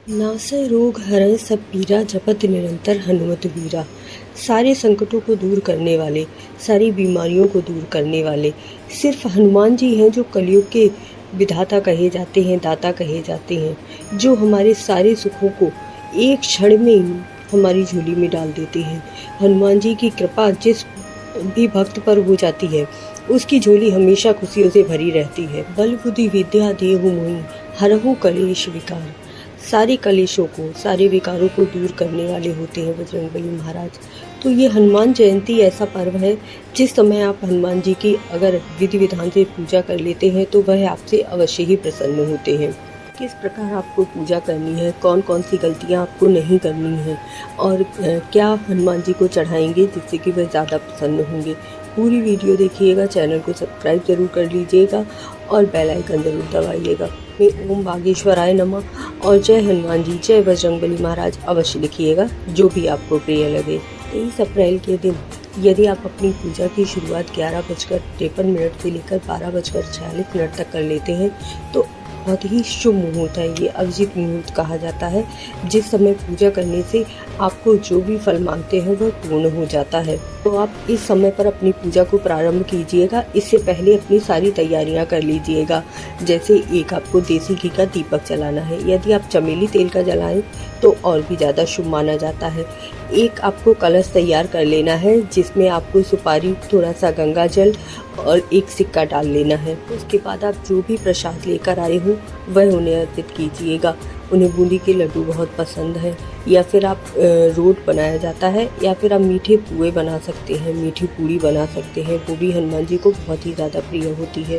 नासै रोग हरै सब पीरा जपत निरंतर हनुमत वीरा। सारे संकटों को दूर करने वाले, सारी बीमारियों को दूर करने वाले सिर्फ हनुमान जी हैं, जो कलयुग के विधाता कहे जाते हैं, दाता कहे जाते हैं, जो हमारे सारे सुखों को एक क्षण में हमारी झोली में डाल देते हैं। हनुमान जी की कृपा जिस भी भक्त पर हो जाती है, उसकी झोली हमेशा खुशियों से भरी रहती है। बल बुद्धि विद्या देहु मोहि हरहु कलेश विकार। सारे कलेशों को, सारे विकारों को दूर करने वाले होते हैं बजरंगबली महाराज। तो ये हनुमान जयंती ऐसा पर्व है जिस समय आप हनुमान जी की अगर विधि विधान से पूजा कर लेते हैं तो वह आपसे अवश्य ही प्रसन्न होते हैं। किस प्रकार आपको पूजा करनी है, कौन कौन सी गलतियां आपको नहीं करनी है और क्या हनुमान जी को चढ़ाएंगे जिससे कि वह ज़्यादा प्रसन्न होंगे, पूरी वीडियो देखिएगा। चैनल को सब्सक्राइब जरूर कर लीजिएगा और बेल आइकन जरूर दबाइएगा। में ओम बागेश्वराय नमः और जय हनुमान जी, जय बजरंगबली महाराज अवश्य लिखिएगा, जो भी आपको प्रिय लगे। 23 अप्रैल के दिन यदि आप अपनी पूजा की शुरुआत 11:53 से लेकर 12:46 तक कर लेते हैं तो बहुत ही शुभ मुहूर्त है। ये अभिजीत मुहूर्त कहा जाता है, जिस समय पूजा करने से आपको जो भी फल मांगते हैं वह पूर्ण हो जाता है। तो आप इस समय पर अपनी पूजा को प्रारंभ कीजिएगा। इससे पहले अपनी सारी तैयारियां कर लीजिएगा। जैसे एक आपको देसी घी का दीपक जलाना है, यदि आप चमेली तेल का जलाएं तो और भी ज़्यादा शुभ माना जाता है। एक आपको कलश तैयार कर लेना है, जिसमें आपको सुपारी, थोड़ा सा गंगा जल और एक सिक्का डाल लेना है। उसके बाद आप जो भी प्रसाद लेकर आए हो वह उन्हें अर्पित कीजिएगा। उन्हें बूंदी के लड्डू बहुत पसंद है, या फिर आप रोट बनाया जाता है, या फिर आप मीठे पुए बना सकते हैं, मीठी पूड़ी बना सकते हैं, वो भी हनुमान जी को बहुत ही ज़्यादा प्रिय होती है।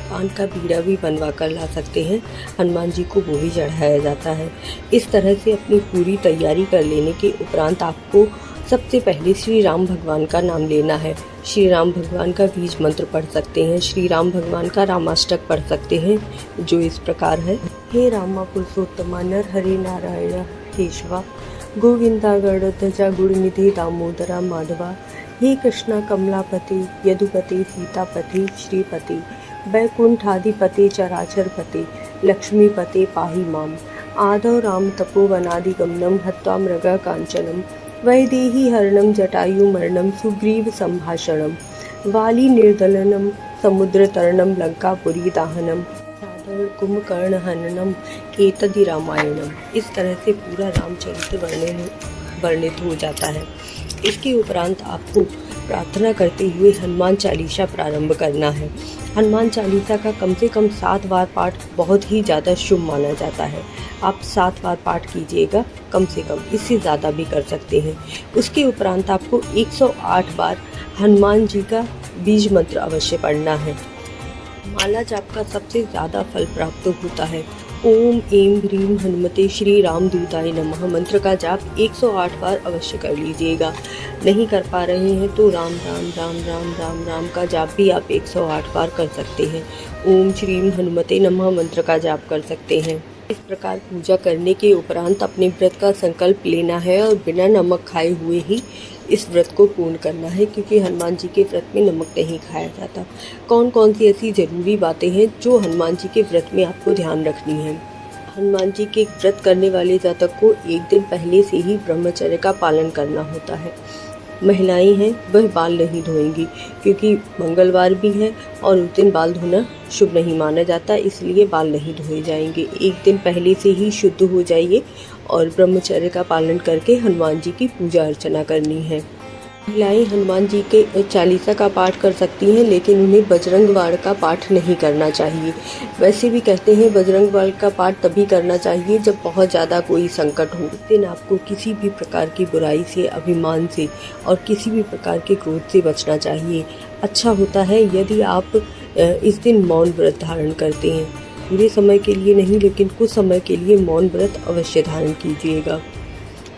पान का बीड़ा भी बनवा कर ला सकते हैं, हनुमान जी को वो भी चढ़ाया जाता है। इस तरह से अपनी पूरी तैयारी कर लेने के उपरांत आपको सबसे पहले श्री राम भगवान का नाम लेना है। श्री राम भगवान का बीज मंत्र पढ़ सकते हैं, श्री राम भगवान का रामाष्टक पढ़ सकते हैं, जो इस प्रकार है। हे रामा पुरुषोत्तमा नर हरे नारायण केशवा, गोविंदा गरुड़ध्वजा गुणनिधि दामोदरा माधवा, हे कृष्णा कमलापति यदुपति सीतापति श्रीपति, वैकुंठाधिपति चराचरपति, लक्ष्मीपते पाहि माम, आदौ राम तपोवनादिगमनम हत्वा मृगा कांचनम, वैदेही हरणम जटायु मरणम सुग्रीव संभाषणम, वाली निर्दलनम समुद्र तरणम लंकापुरी दाहनम, साधन कुंभकर्ण हननम एतदि रामायणम। इस तरह से पूरा रामचरित्र वर्णित हो जाता है। इसके उपरांत आपको प्रार्थना करते हुए हनुमान चालीसा प्रारंभ करना है। हनुमान चालीसा का कम से कम 7 बार पाठ बहुत ही ज़्यादा शुभ माना जाता है। आप 7 बार पाठ कीजिएगा, कम से कम, इससे ज़्यादा भी कर सकते हैं। उसके उपरांत आपको 108 बार हनुमान जी का बीज मंत्र अवश्य पढ़ना है। माला जाप का सबसे ज़्यादा फल प्राप्त होता है। ओम ऐं ह्रीं हनुमते श्री राम दूताय नमः मंत्र का जाप 108 बार अवश्य कर लीजिएगा। नहीं कर पा रहे हैं तो राम राम राम राम राम राम का जाप भी आप 108 बार कर सकते हैं। ओम श्रीं हनुमते नमः मंत्र का जाप कर सकते हैं। इस प्रकार पूजा करने के उपरांत अपने व्रत का संकल्प लेना है और बिना नमक खाए हुए ही इस व्रत को पूर्ण करना है, क्योंकि हनुमान जी के व्रत में नमक नहीं खाया जाता। कौन कौन सी ऐसी ज़रूरी बातें हैं जो हनुमान जी के व्रत में आपको ध्यान रखनी है। हनुमान जी के व्रत करने वाले जातक को एक दिन पहले से ही ब्रह्मचर्य का पालन करना होता है। महिलाएं हैं वह बाल नहीं धोएंगी, क्योंकि मंगलवार भी है और उस दिन बाल धोना शुभ नहीं माना जाता, इसलिए बाल नहीं धोए जाएंगे। एक दिन पहले से ही शुद्ध हो जाइए और ब्रह्मचर्य का पालन करके हनुमान जी की पूजा अर्चना करनी है। महिलाएं हनुमान जी के चालीसा का पाठ कर सकती हैं, लेकिन उन्हें बजरंग बाण का पाठ नहीं करना चाहिए। वैसे भी कहते हैं बजरंग बाण का पाठ तभी करना चाहिए जब बहुत ज़्यादा कोई संकट हो। इस दिन आपको किसी भी प्रकार की बुराई से, अभिमान से और किसी भी प्रकार के क्रोध से बचना चाहिए। अच्छा होता है यदि आप इस दिन मौन व्रत धारण करते हैं। पूरे समय के लिए नहीं, लेकिन कुछ समय के लिए मौन व्रत अवश्य धारण कीजिएगा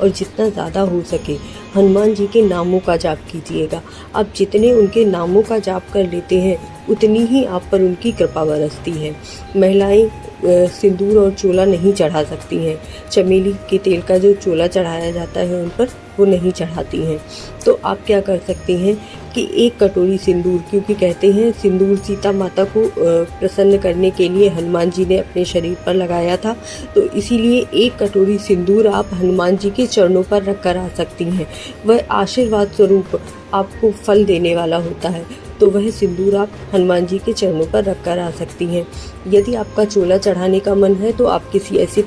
और जितना ज़्यादा हो सके हनुमान जी के नामों का जाप कीजिएगा। आप जितने उनके नामों का जाप कर लेते हैं उतनी ही आप पर उनकी कृपा बरसती है। महिलाएं सिंदूर और चोला नहीं चढ़ा सकती हैं। चमेली के तेल का जो चोला चढ़ाया जाता है उन पर वो नहीं चढ़ाती हैं। तो आप क्या कर सकते हैं कि 1 कटोरी सिंदूर, क्योंकि कहते हैं सिंदूर सीता माता को प्रसन्न करने के लिए हनुमान जी ने अपने शरीर पर लगाया था, तो इसीलिए 1 कटोरी सिंदूर आप हनुमान जी के चरणों पर रख कर आ सकती हैं। वह आशीर्वाद स्वरूप आपको फल देने वाला होता है, तो वह सिंदूर आप हनुमान जी के चरणों पर रख कर आ सकती हैं। यदि आपका चोला चढ़ाने का मन है तो आप किसी ऐसे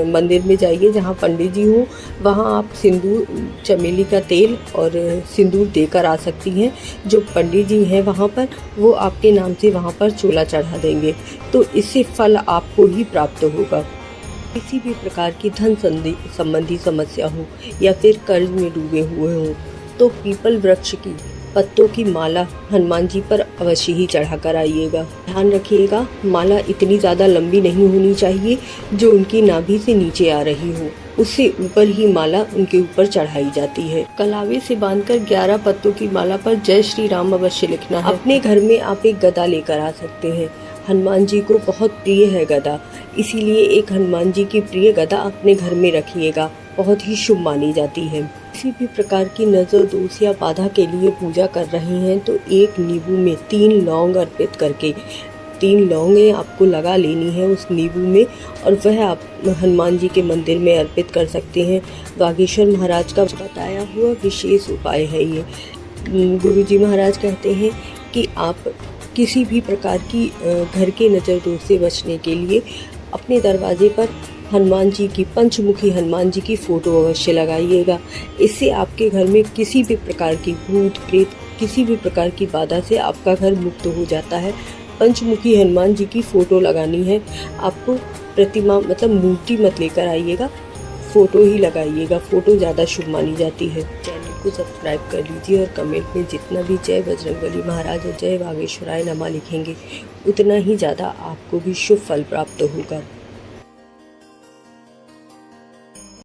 मंदिर में जाइए जहाँ पंडित जी हों, वहाँ आप सिंदूर, चमेली का तेल और सिंदूर देकर आ सकती हैं। जो पंडित जी हैं वहाँ पर, वो आपके नाम से वहाँ पर चोला चढ़ा देंगे, तो इससे फल आपको ही प्राप्त होगा। किसी भी प्रकार की धन संबंधी समस्या हो या फिर कर्ज में डूबे हुए हों, तो पीपल वृक्ष की पत्तों की माला हनुमान जी पर अवश्य ही चढ़ा कर आइएगा। ध्यान रखिएगा, माला इतनी ज़्यादा लंबी नहीं होनी चाहिए जो उनकी नाभि से नीचे आ रही हो, उससे ऊपर ही माला उनके ऊपर चढ़ाई जाती है। कलावे से बांधकर 11 पत्तों की माला पर जय श्री राम अवश्य लिखना है। अपने घर में आप एक गदा लेकर आ सकते हैं। हनुमान जी को बहुत प्रिय है गदा, इसीलिए एक हनुमान जी की प्रिय गदा अपने घर में रखिएगा, बहुत ही शुभ मानी जाती है। किसी भी प्रकार की नज़र, दोष या बाधा के लिए पूजा कर रहे हैं तो 1 नींबू में 3 लौंग अर्पित करके 3 लौंगें आपको लगा लेनी है उस नींबू में, और वह आप हनुमान जी के मंदिर में अर्पित कर सकते हैं। बागेश्वर महाराज का बताया हुआ विशेष उपाय है ये। गुरुजी महाराज कहते हैं कि आप किसी भी प्रकार की घर के नज़र दोष से बचने के लिए अपने दरवाजे पर हनुमान जी की, पंचमुखी हनुमान जी की फ़ोटो अवश्य लगाइएगा। इससे आपके घर में किसी भी प्रकार की भूत प्रेत, किसी भी प्रकार की बाधा से आपका घर मुक्त हो जाता है। पंचमुखी हनुमान जी की फ़ोटो लगानी है आपको। प्रतिमा मतलब मूर्ति मत लेकर आइएगा, फ़ोटो ही लगाइएगा, फ़ोटो ज़्यादा शुभ मानी जाती है। चैनल को सब्सक्राइब कर लीजिए और कमेंट में जितना भी जय बजरंगबली महाराज और जय बागेश्वराय नमः लिखेंगे, उतना ही ज़्यादा आपको भी शुभ फल प्राप्त होगा।